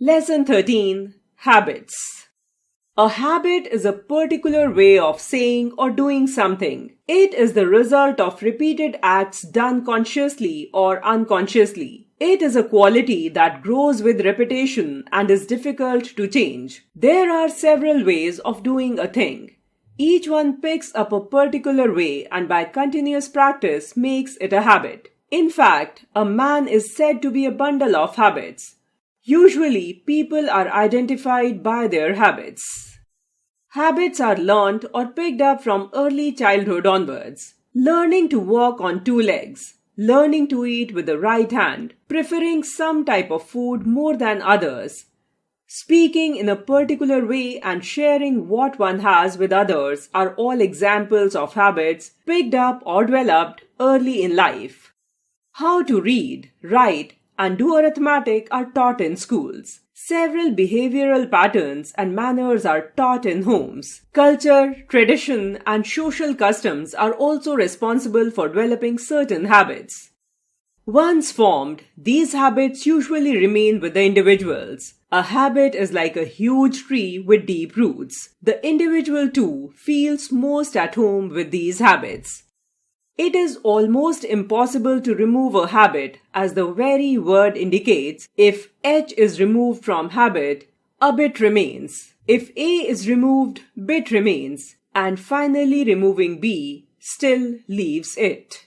Lesson 13. Habits. A habit is a particular way of saying or doing something. It is the result of repeated acts done consciously or unconsciously. It is a quality that grows with repetition and is difficult to change. There are several ways of doing a thing. Each one picks up a particular way and by continuous practice makes it a habit. In fact, a man is said to be a bundle of habits. Usually, people are identified by their habits. Habits are learnt or picked up from early childhood onwards. Learning to walk on two legs, learning to eat with the right hand, preferring some type of food more than others, speaking in a particular way and sharing what one has with others are all examples of habits picked up or developed early in life. How to read, write, and do arithmetic are taught in schools. Several behavioral patterns and manners are taught in homes. Culture, tradition, and social customs are also responsible for developing certain habits. Once formed, these habits usually remain with the individuals. A habit is like a huge tree with deep roots. The individual too feels most at home with these habits. It is almost impossible to remove a habit, as the very word indicates. If H is removed from habit, a bit remains. If A is removed, bit remains. And finally removing B still leaves it.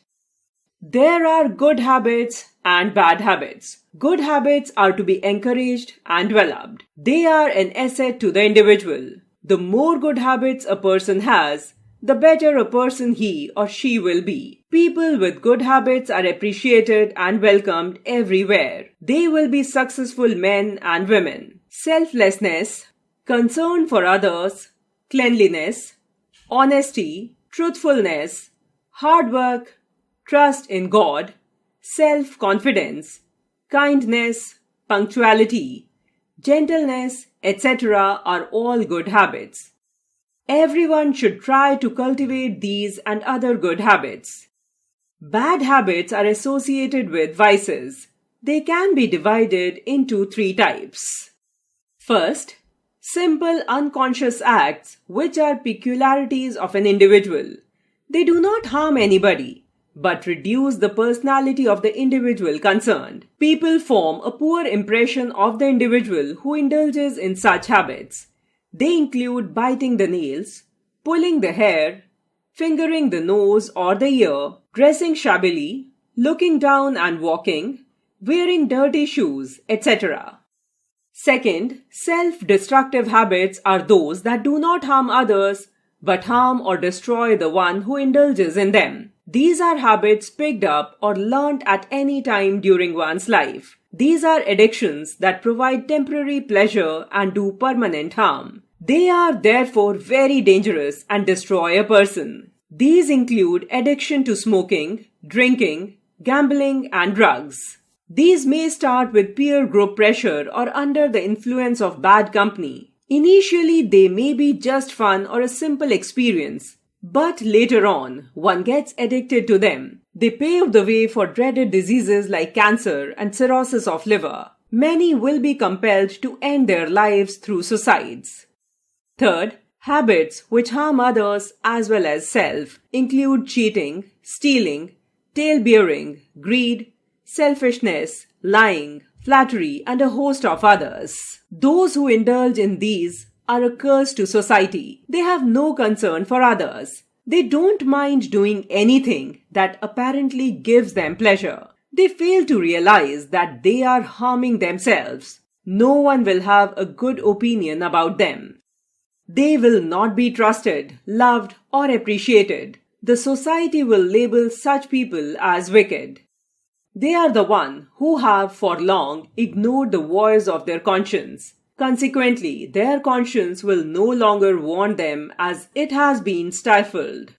There are good habits and bad habits. Good habits are to be encouraged and developed. They are an asset to the individual. The more good habits a person has, the better a person he or she will be. People with good habits are appreciated and welcomed everywhere. They will be successful men and women. Selflessness, concern for others, cleanliness, honesty, truthfulness, hard work, trust in God, self-confidence, kindness, punctuality, gentleness, etc. are all good habits. Everyone should try to cultivate these and other good habits. Bad habits are associated with vices. They can be divided into three types. First, simple unconscious acts which are peculiarities of an individual. They do not harm anybody, but reduce the personality of the individual concerned. People form a poor impression of the individual who indulges in such habits. They include biting the nails, pulling the hair, fingering the nose or the ear, dressing shabbily, looking down and walking, wearing dirty shoes, etc. Second, self-destructive habits are those that do not harm others but harm or destroy the one who indulges in them. These are habits picked up or learnt at any time during one's life. These are addictions that provide temporary pleasure and do permanent harm. They are therefore very dangerous and destroy a person. These include addiction to smoking, drinking, gambling, and drugs. These may start with peer group pressure or under the influence of bad company. Initially, they may be just fun or a simple experience, but later on, one gets addicted to them. They pave the way for dreaded diseases like cancer and cirrhosis of liver. Many will be compelled to end their lives through suicides. Third, habits which harm others as well as self include cheating, stealing, tale-bearing, greed, selfishness, lying, flattery, and a host of others. Those who indulge in these are a curse to society. They have no concern for others. They don't mind doing anything that apparently gives them pleasure. They fail to realize that they are harming themselves. No one will have a good opinion about them. They will not be trusted, loved, or appreciated. The society will label such people as wicked. They are the one who have for long ignored the voice of their conscience. Consequently, their conscience will no longer warn them as it has been stifled.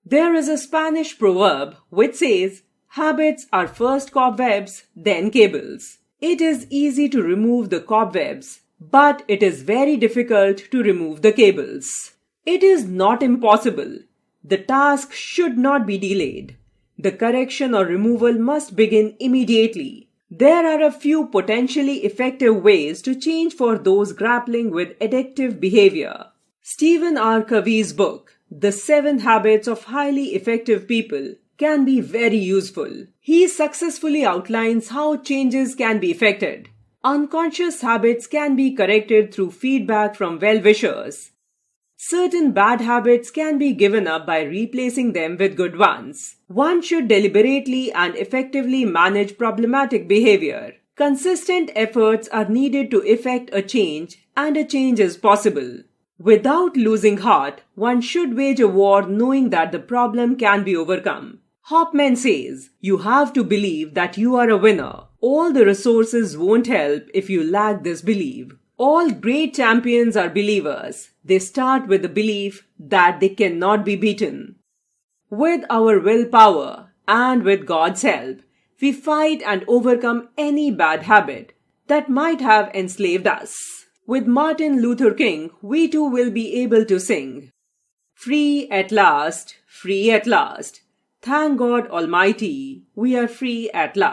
There is a Spanish proverb which says, "Habits are first cobwebs, then cables." It is easy to remove the cobwebs, but it is very difficult to remove the cables. It is not impossible. The task should not be delayed. The correction or removal must begin immediately. There are a few potentially effective ways to change for those grappling with addictive behavior. Stephen R. Covey's book, The 7 Habits of Highly Effective People, can be very useful. He successfully outlines how changes can be effected. Unconscious habits can be corrected through feedback from well-wishers. Certain bad habits can be given up by replacing them with good ones. One should deliberately and effectively manage problematic behavior. Consistent efforts are needed to effect a change, and a change is possible. Without losing heart, one should wage a war knowing that the problem can be overcome. Hoffman says, "You have to believe that you are a winner. All the resources won't help if you lack this belief." All great champions are believers. They start with the belief that they cannot be beaten. With our willpower and with God's help, we fight and overcome any bad habit that might have enslaved us. With Martin Luther King, we too will be able to sing, "Free at last, free at last. Thank God Almighty, we are free at last."